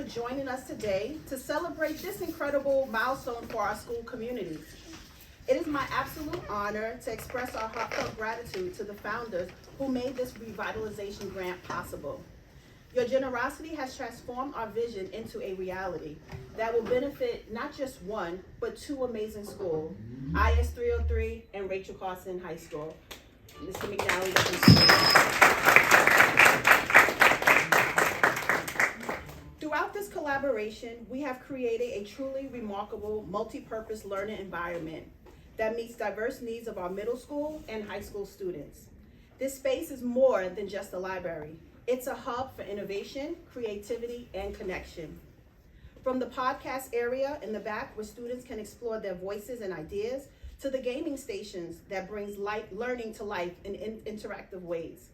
joining us today to celebrate this incredible milestone for our school community. It is my absolute honor to express our heartfelt gratitude to the founders who made this revitalization grant possible. Your generosity has transformed our vision into a reality that will benefit not just one, but two amazing schools, IS303 and Rachel Carson High School. Mr. McNally. Throughout this collaboration, we have created a truly remarkable multi-purpose learning environment that meets diverse needs of our middle school and high school students. This space is more than just a library. It's a hub for innovation, creativity, and connection. From the podcast area in the back where students can explore their voices and ideas, to the gaming stations that brings learning to life in interactive ways,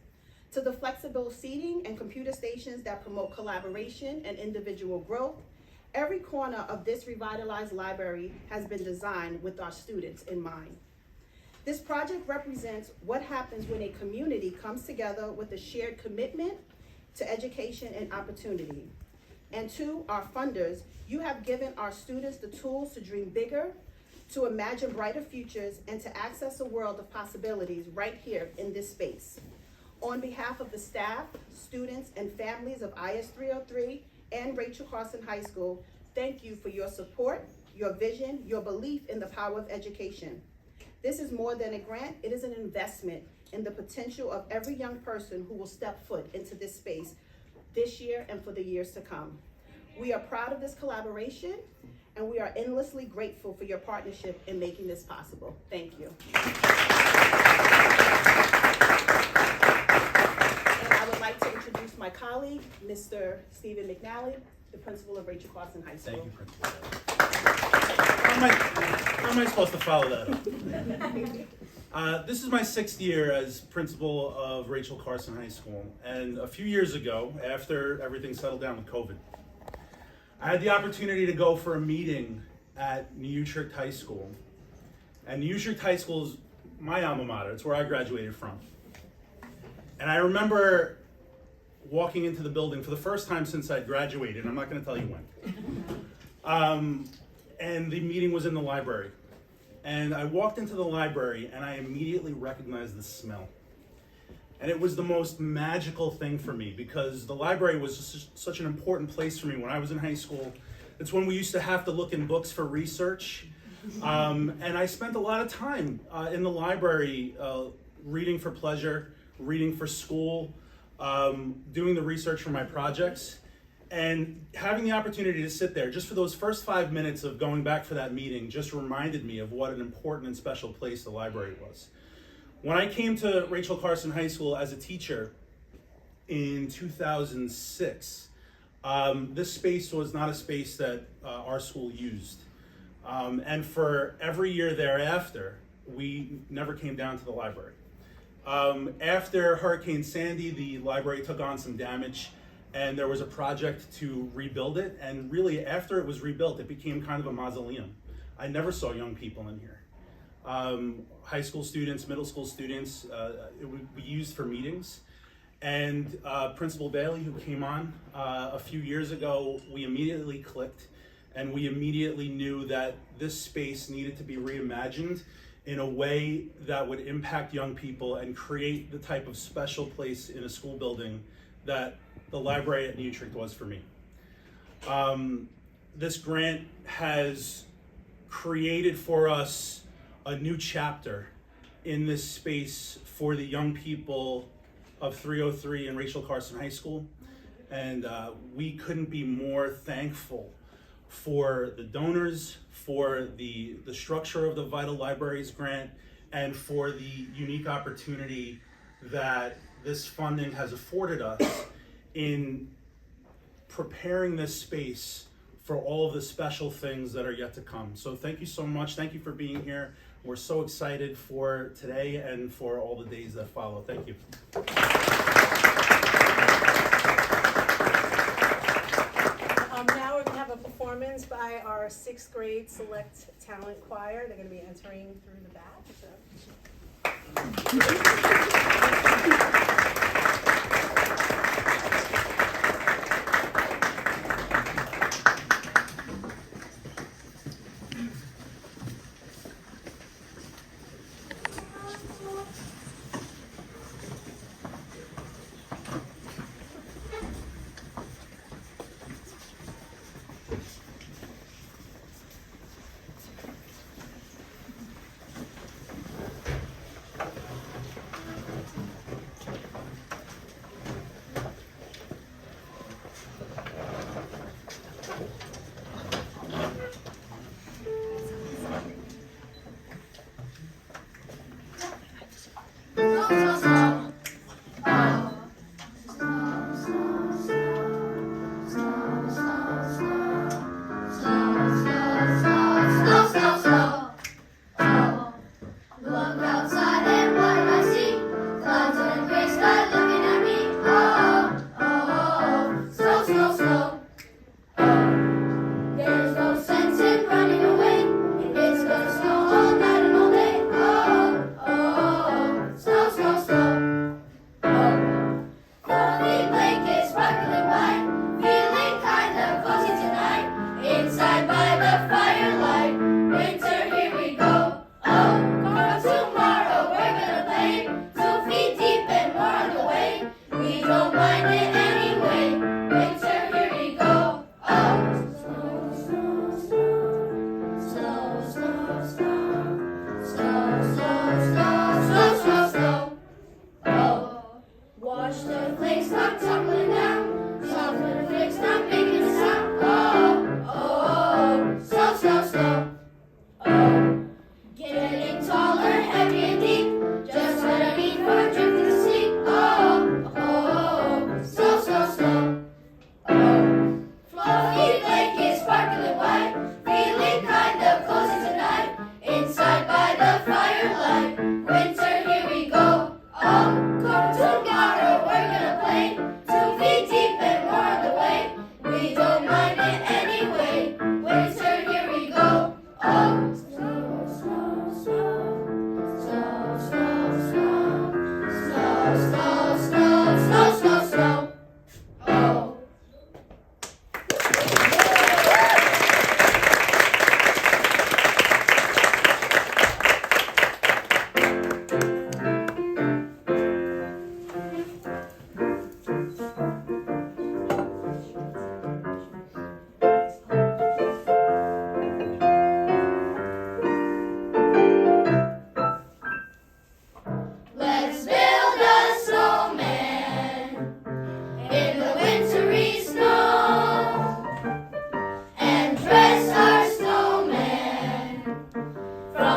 to the flexible seating and computer stations that promote collaboration and individual growth, every corner of this revitalized library has been designed with our students in mind. This project represents what happens when a community comes together with a shared commitment to education and opportunity. And to our funders, you have given our students the tools to dream bigger, to imagine brighter futures, and to access a world of possibilities right here in this space. On behalf of the staff, students, and families of IS303 and Rachel Carson High School, thank you for your support, your vision, your belief in the power of education. This is more than a grant, it is an investment in the potential of every young person who will step foot into this space this year and for the years to come. We are proud of this collaboration, and we are endlessly grateful for your partnership in making this possible. Thank you. And I would like to introduce my colleague, Mr. Stephen McNally, the principal of Rachel Carson High School. Thank you, Principal. How am I supposed to follow that up? This is my 6th year as principal of Rachel Carson High School, and a few years ago, after everything settled down with COVID, I had the opportunity to go for a meeting at New Utrecht High School. And New Utrecht High School is my alma mater. It's where I graduated from. And I remember walking into the building for the first time since I graduated. I'm not going to tell you when. And the meeting was in the library. And I walked into the library and I immediately recognized the smell. And it was the most magical thing for me because the library was just such an important place for me when I was in high school. It's when we used to have to look in books for research. And I spent a lot of time in the library reading for pleasure, reading for school, doing the research for my projects. And having the opportunity to sit there just for those first 5 minutes of going back for that meeting just reminded me of what an important and special place the library was. When I came to Rachel Carson High School as a teacher in 2006, this space was not a space that our school used. And for every year thereafter, we never came down to the library. After Hurricane Sandy, the library took on some damage, and there was a project to rebuild it. And really, after it was rebuilt, it became kind of a mausoleum. I never saw young people in here. High school students, middle school students, it would be used for meetings. And Principal Bailey, who came on a few years ago, we immediately clicked, and we immediately knew that this space needed to be reimagined in a way that would impact young people and create the type of special place in a school building that the library at New Utrecht was for me. This grant has created for us a new chapter in this space for the young people of 303 and Rachel Carson High School. And we couldn't be more thankful for the donors, for the structure of the Vital Libraries grant, and for the unique opportunity that this funding has afforded us in preparing this space for all of the special things that are yet to come. So thank you so much. Thank you for being here. We're so excited for today and for all the days that follow. Thank you. Now we're going to have a performance by our 6th grade select talent choir. They're going to be entering through the back. So.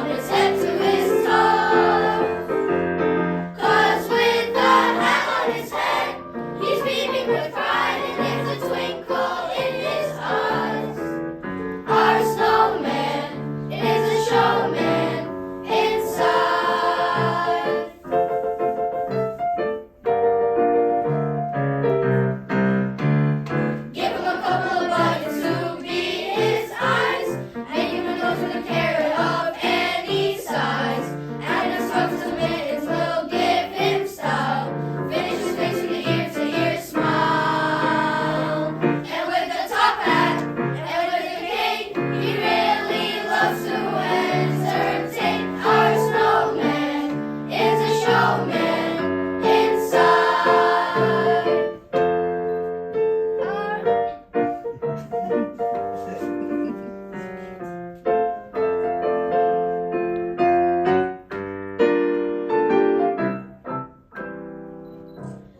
from his head to his toes. 'Cause with the hat on his head, he's beaming with pride and there's a twinkle in his eyes. Our snowman is a showman inside. Give him a couple of buttons to be his eyes, and give him a nose with a carrot of any size. And a scrubs of mittens will give him style. Finish his face with an ear-to-ear smile. And with a top hat and with a cape, he really loves to entertain. Our snowman is a showman inside.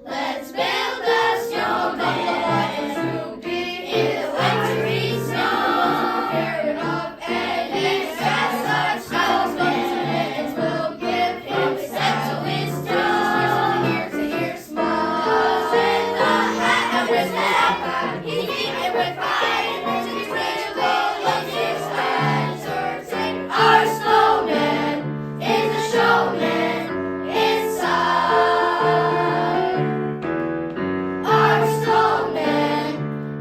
Let's build a snowman to be in the wintry snow. Carrot up and his dress our snowman will give him a set to his toes. Ear-to-ear smile. 'Cause with the hat and with the hat, he's beaming with pride and his twinkle loves his entertain. Our snowman is a showman inside. Our snowman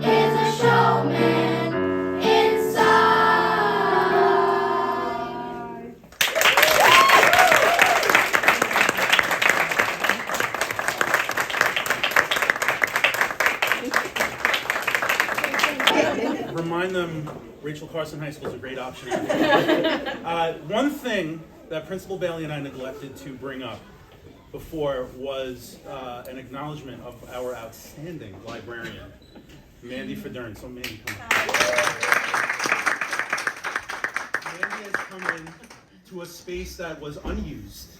is a showman inside. Remind them Rachel Carson High School is a great option. One thing that Principal Bailey and I neglected to bring up before was an acknowledgement of our outstanding librarian, Mandy Federn. So Mandy, come on. Mandy has come in to a space that was unused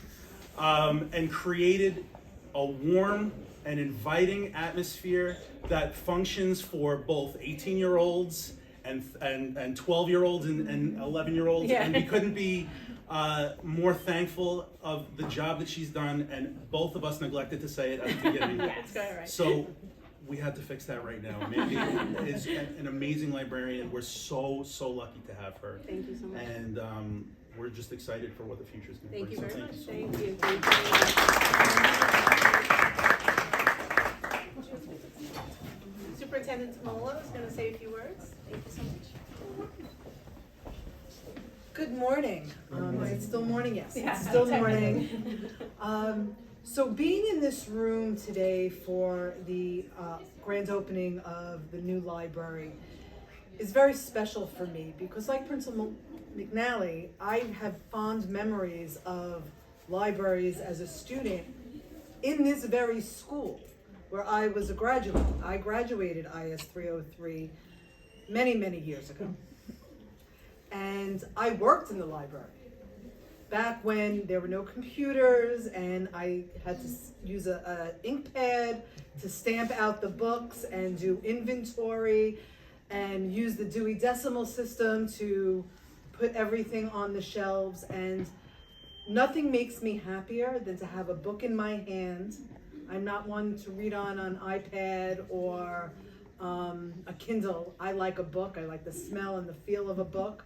and created a warm and inviting atmosphere that functions for both 18-year-olds and 12-year-olds and 11-year-olds. Yeah. And we couldn't be more thankful of the job that she's done, and both of us neglected to say it at the beginning. It's going right. So we had to fix that right now. Mandy is an amazing librarian. We're so lucky to have her. Thank you so much. And we're just excited for what the future is going to Thank bring. you So very much. so Thank you. Superintendent Molo is going to say a few words. Thank you so much. Good morning. Is it still morning? Yes, Yeah, it's still technically. morning. So being in this room today for the grand opening of the new library is very special for me because, like Principal McNally, I have fond memories of libraries as a student in this very school where I was a graduate. I graduated IS303 many years ago. And I worked in the library back when there were no computers and I had to use a ink pad to stamp out the books and do inventory and use the Dewey Decimal System to put everything on the shelves. And nothing makes me happier than to have a book in my hand. I'm not one to read on an iPad or a Kindle. I like a book. I like the smell and the feel of a book.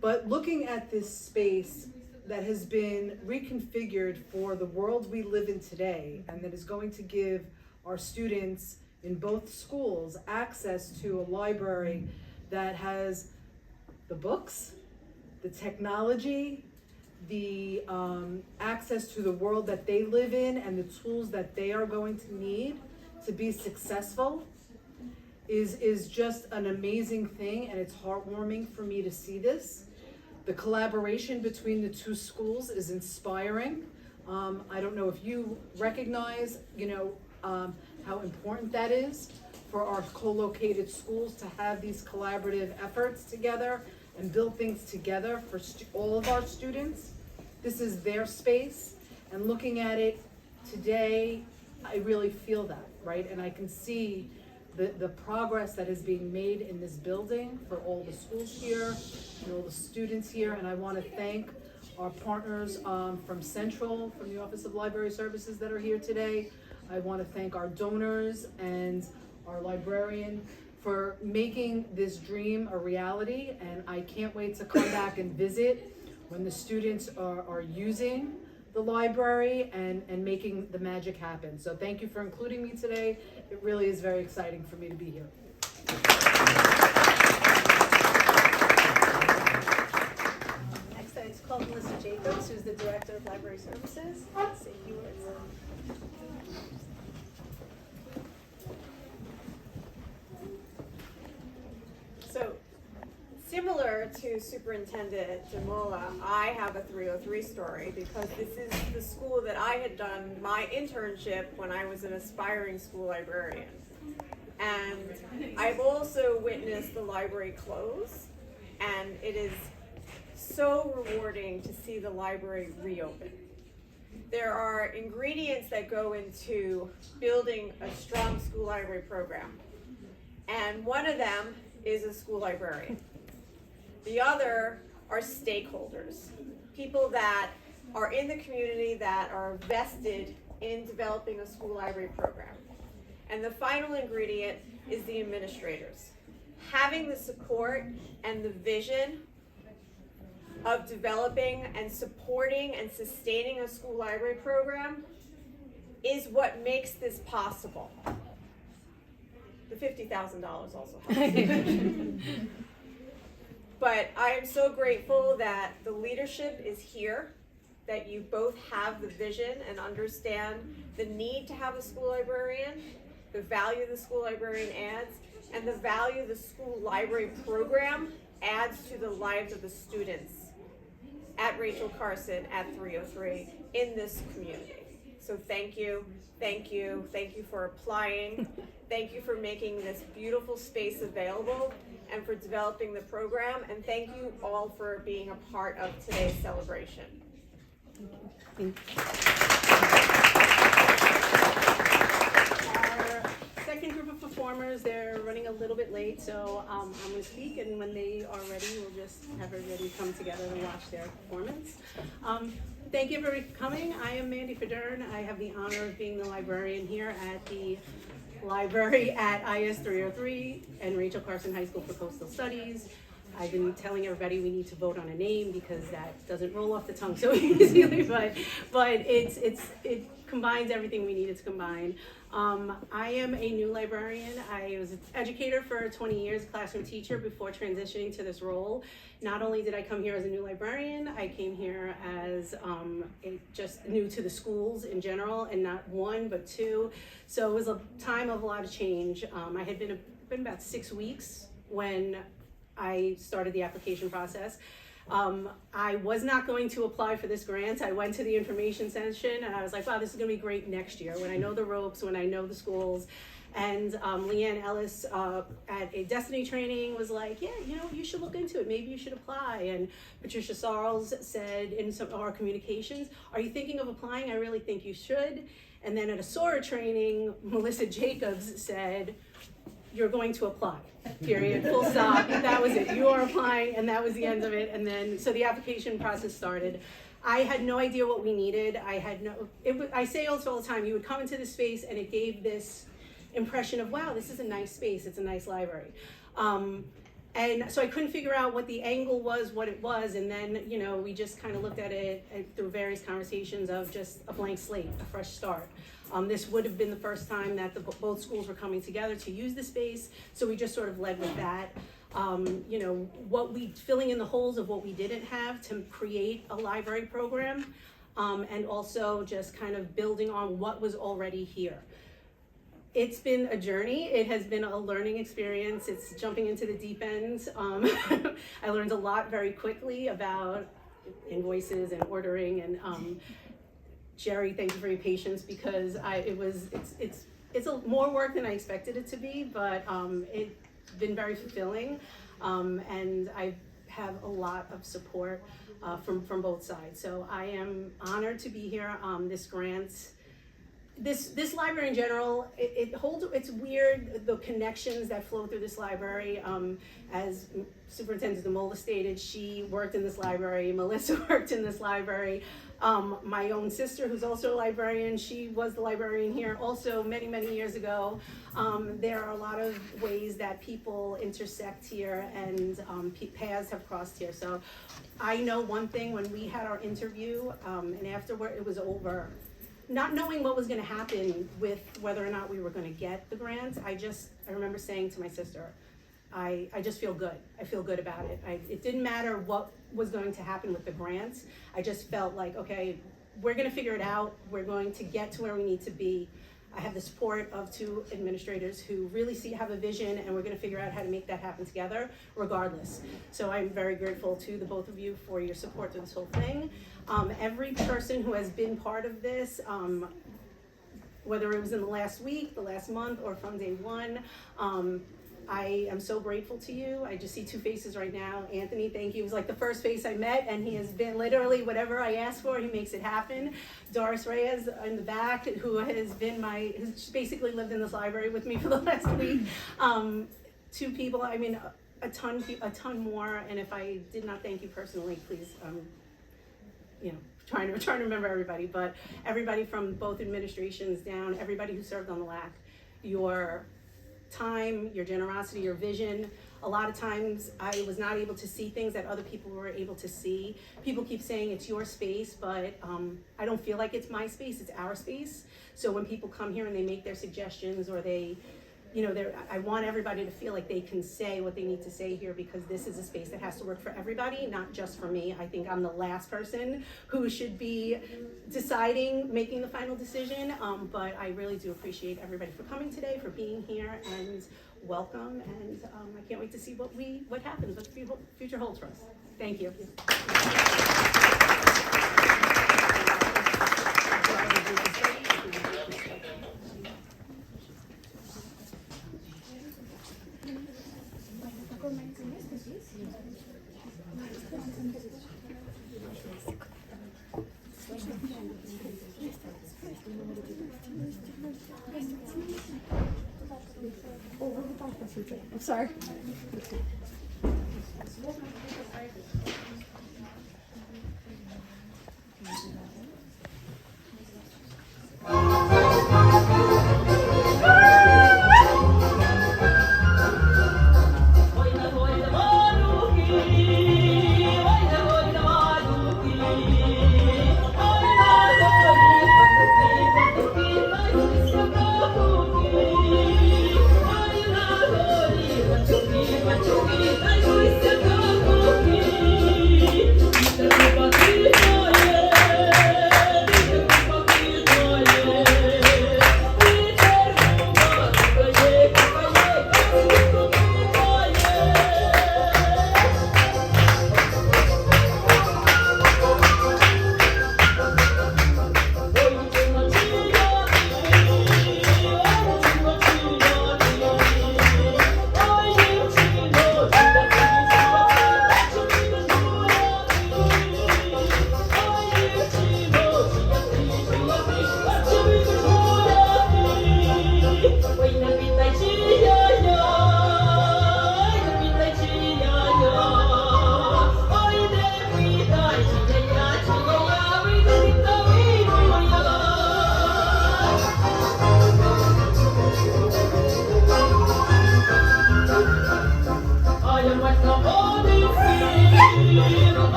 But looking at this space that has been reconfigured for the world we live in today, and that is going to give our students in both schools access to a library that has the books, the technology, the access to the world that they live in, and the tools that they are going to need to be successful is just an amazing thing, and it's heartwarming for me to see this. The collaboration between the two schools is inspiring. I don't know if you recognize, how important that is for our co-located schools to have these collaborative efforts together and build things together for all of our students. This is their space, and looking at it today, I really feel that, right? And I can see the progress that is being made in this building for all the schools here and all the students here. And I want to thank our partners from Central, from the Office of Library Services that are here today. I want to thank our donors and our librarian for making this dream a reality. And I can't wait to come back and visit when the students are using the library and making the magic happen. So thank you for including me today. It really is very exciting for me to be here. Next, I just called Melissa Jacobs, who's the Director of Library Services. Say a few words. So, similar to Superintendent Demola, I have a 303 story because this is the school that I had done my internship when I was an aspiring school librarian. And I've also witnessed the library close, and it is so rewarding to see the library reopen. There are ingredients that go into building a strong school library program, and one of them is a school librarian. The other are stakeholders, people that are in the community that are vested in developing a school library program. And the final ingredient is the administrators. Having the support and the vision of developing and supporting and sustaining a school library program is what makes this possible. The $50,000 also helps. But I am so grateful that the leadership is here, that you both have the vision and understand the need to have a school librarian, the value the school librarian adds, and the value the school library program adds to the lives of the students at Rachel Carson at 303 in this community. So thank you, thank you, thank you for applying, thank you for making this beautiful space available and for developing the program, and thank you all for being a part of today's celebration. Our second group of performers, they're running a little bit late, so I'm going to speak, and when they are ready, we'll just have everybody come together to watch their performance. Thank you everybody for coming. I am Mandy Federn. I have the honor of being the librarian here at the library at IS303 and Rachel Carson High School for Coastal Studies. I've been telling everybody we need to vote on a name because that doesn't roll off the tongue so easily, but it combines everything we needed to combine. I am a new librarian. I was an educator for 20 years, classroom teacher before transitioning to this role. Not only did I come here as a new librarian, I came here as just new to the schools in general, and not one, but two. So it was a time of a lot of change. I had been about 6 weeks when I started the application process. I was not going to apply for this grant. I went to the information session and I was like, wow, this is gonna be great next year when I know the ropes, when I know the schools. And Leanne Ellis at a Destiny training was like, yeah, you should look into it. Maybe you should apply. And Patricia Sarles said in some of our communications, are you thinking of applying? I really think you should. And then at a SORA training, Melissa Jacobs said, you're going to apply, period, full stop. That was it. You are applying, and that was the end of it. And then, so the application process started. I had no idea what we needed. I say also all the time, you would come into this space and it gave this impression of, wow, this is a nice space. It's a nice library. And so I couldn't figure out what the angle was, what it was. And then, we just kind of looked at it through various conversations of just a blank slate, a fresh start. This would have been the first time that both schools were coming together to use the space. So we just sort of led with that. Filling in the holes of what we didn't have to create a library program, and also just kind of building on what was already here. It's been a journey. It has been a learning experience. It's jumping into the deep end. I learned a lot very quickly about invoices and ordering, and Jerry, thank you for your patience because it's more work than I expected it to be, but it's been very fulfilling, and I have a lot of support from both sides. So I am honored to be here. This grant this library in general, it holds, it's weird, the connections that flow through this library. As Superintendent DeMola stated, she worked in this library, Melissa worked in this library. My own sister, who's also a librarian, she was the librarian here also many, many years ago. There are a lot of ways that people intersect here, and paths have crossed here. So I know one thing, when we had our interview, and afterward it was over, not knowing what was gonna happen with whether or not we were gonna get the grant, I remember saying to my sister, I just feel good. I feel good about it. It didn't matter what was going to happen with the grants. I just felt like, okay, we're gonna figure it out. We're going to get to where we need to be. I have the support of 2 administrators who really have a vision, and we're gonna figure out how to make that happen together, regardless. So I'm very grateful to the both of you for your support through this whole thing. Every person who has been part of this, whether it was in the last week, the last month, or from day one, I am so grateful to you. I just see 2 faces right now. Anthony, thank you. He was like the first face I met, and he has been literally whatever I ask for, he makes it happen. Doris Reyes in the back, who has basically lived in this library with me for the last week. 2 people, I mean, a ton more, and if I did not thank you personally, please, you know, trying to remember everybody, but everybody from both administrations down, everybody who served on the LAC, your time, your generosity, your vision. A lot of times I was not able to see things that other people were able to see. People keep saying it's your space, but I don't feel like it's my space, it's our space. So when people come here and they make their suggestions, or they, you know, I want everybody to feel like they can say what they need to say here, because this is a space that has to work for everybody, not just for me. I think I'm the last person who should be making the final decision, but I really do appreciate everybody for coming today, for being here, and welcome, and I can't wait to see what happens, what the future holds for us. Thank you. I'm sorry. Thank you.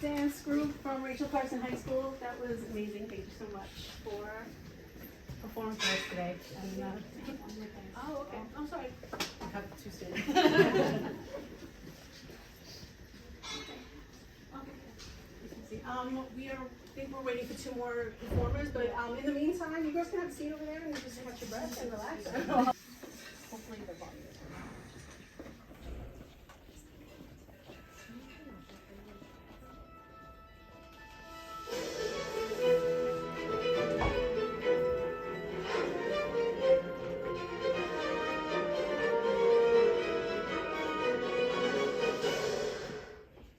dance group from Rachel Carson High School. That was amazing. Thank you so much for performing for us today. And, oh, okay. I'm sorry. I have two students. I think we're waiting for two more performers, but in the meantime, you guys can have a seat over there and just catch your breath and relax. Hopefully the volume is on.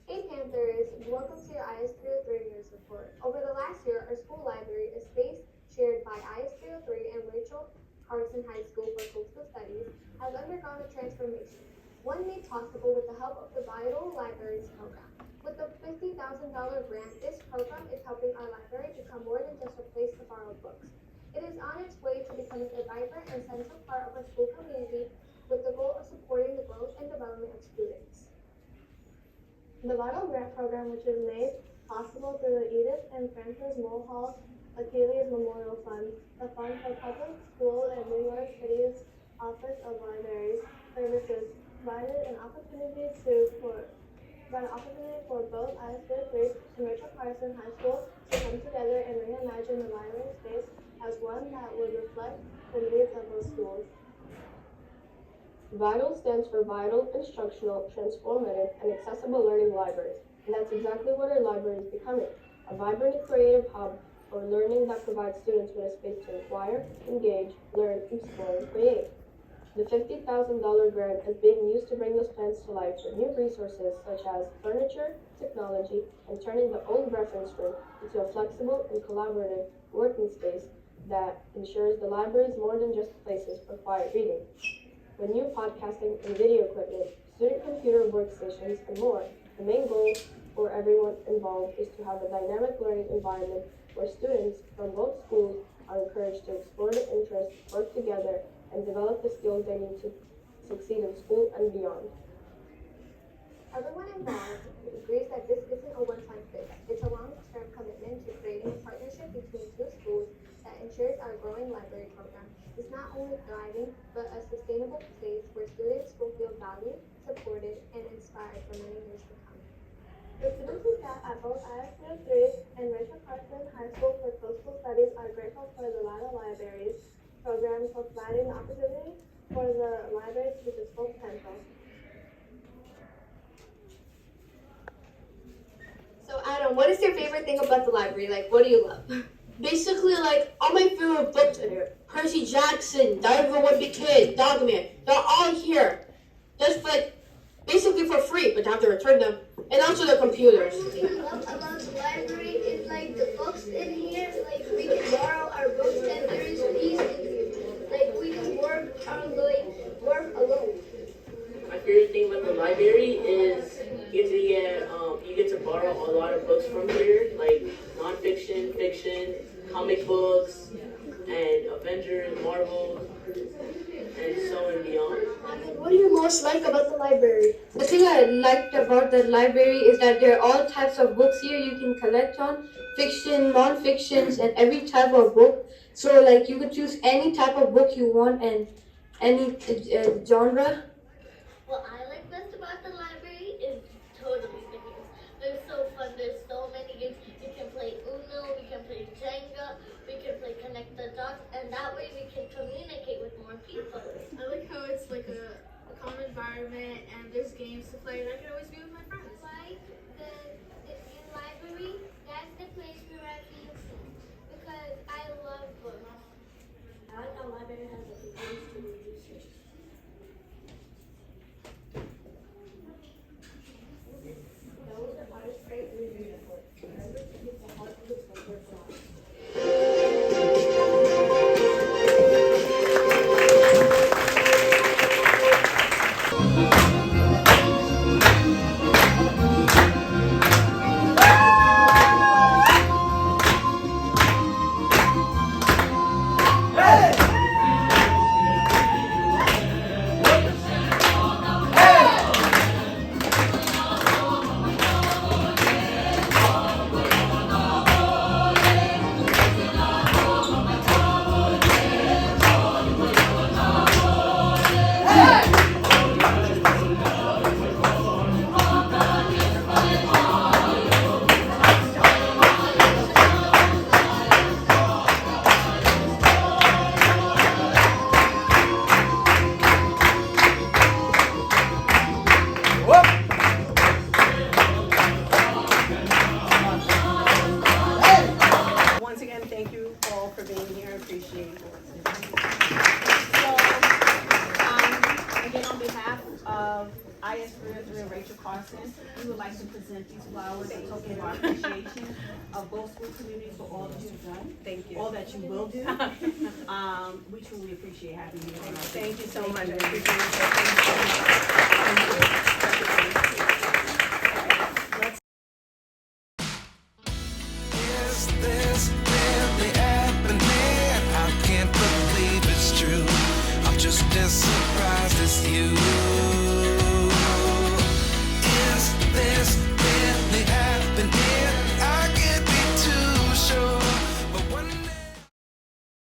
Hey Panthers, welcome to your IS303 News Report. Over the last year, our school library, a space shared by IS303 and Rachel Carson High School for Coastal Studies, has undergone a transformation, one made possible with the help of the Vital Libraries program. With the $50,000 grant, this program is helping our library become more than just a place to borrow books. It is on its way to becoming a vibrant and central part of our school community with the goal of supporting the growth and development of students. The Vital Grant Program, which is made possible through the Edith and Francis Mulhall Achilles Memorial Fund, the fund for public school and New York City's Office of Library Services, provided an opportunity for both IS303 and Rachel Carson High School to come together and reimagine the library space as one that would reflect the needs of those schools. VITAL stands for Vital, Instructional, Transformative, and Accessible Learning Libraries, and that's exactly what our library is becoming, a vibrant and creative hub for learning that provides students with a space to inquire, engage, learn, explore, and create. The $50,000 grant is being used to bring those plans to life with new resources such as furniture, technology, and turning the old reference room into a flexible and collaborative working space that ensures the library is more than just places for quiet reading. With new podcasting and video equipment, student computer workstations, and more, the main goal for everyone involved is to have a dynamic learning environment where students from both schools are encouraged to explore their interests, work together, and develop the skills they need to succeed in school and beyond. Everyone involved agrees that this isn't a one-time fix. It's a long-term commitment to creating a partnership between two schools that ensures our growing library program is not only thriving, but a sustainable place where students will feel valued, supported, and inspired for many years to come. The students and staff at both IS303 and Rachel Carson High School for Coastal Studies are grateful for the Vital Libraries program for providing the opportunity for the library to reach its full potential. So Adam, what is your favorite thing about the library? Like, what do you love? Basically, like, all my favorite books are here. Percy Jackson, Diver Would Be Kid, Dogman. They're all here. Just for, like, basically for free, but you have to return them. And also the computers. What we love about the library is like the books in here, like we can borrow our books and there is peace in here. Like we can work alone. My favorite thing about the library is you get to borrow a lot of books from here, like nonfiction, fiction, comic books, and Avengers, Marvel, and so and beyond. What do you most like about the library? The thing I liked about the library is that there are all types of books here you can collect on. Fiction, non-fictions, and every type of book. So, like, you could choose any type of book you want and any genre. What I like best about the library is totally the games. They're so fun. There's so many games. You can play Uno, we can play Jenga, we can play Connect the Dots, and that way we can communicate with more people. I like how it's like a calm environment and there's games to play and I can always be with my friends. Like the library, that's the place where I feel safe because I love books. I like how the library has a place to reduce stress. That was the hardest great reading report. Remember to keep the heart of the center flat. like to present these flowers in token of our appreciation of both school communities for all that you've done. Thank you. All that you will do. We truly appreciate having you on our Thank you so Thank much. you. I appreciate it. Thank you. Is this really happening? I can't believe it's true. I'm just as surprised as you.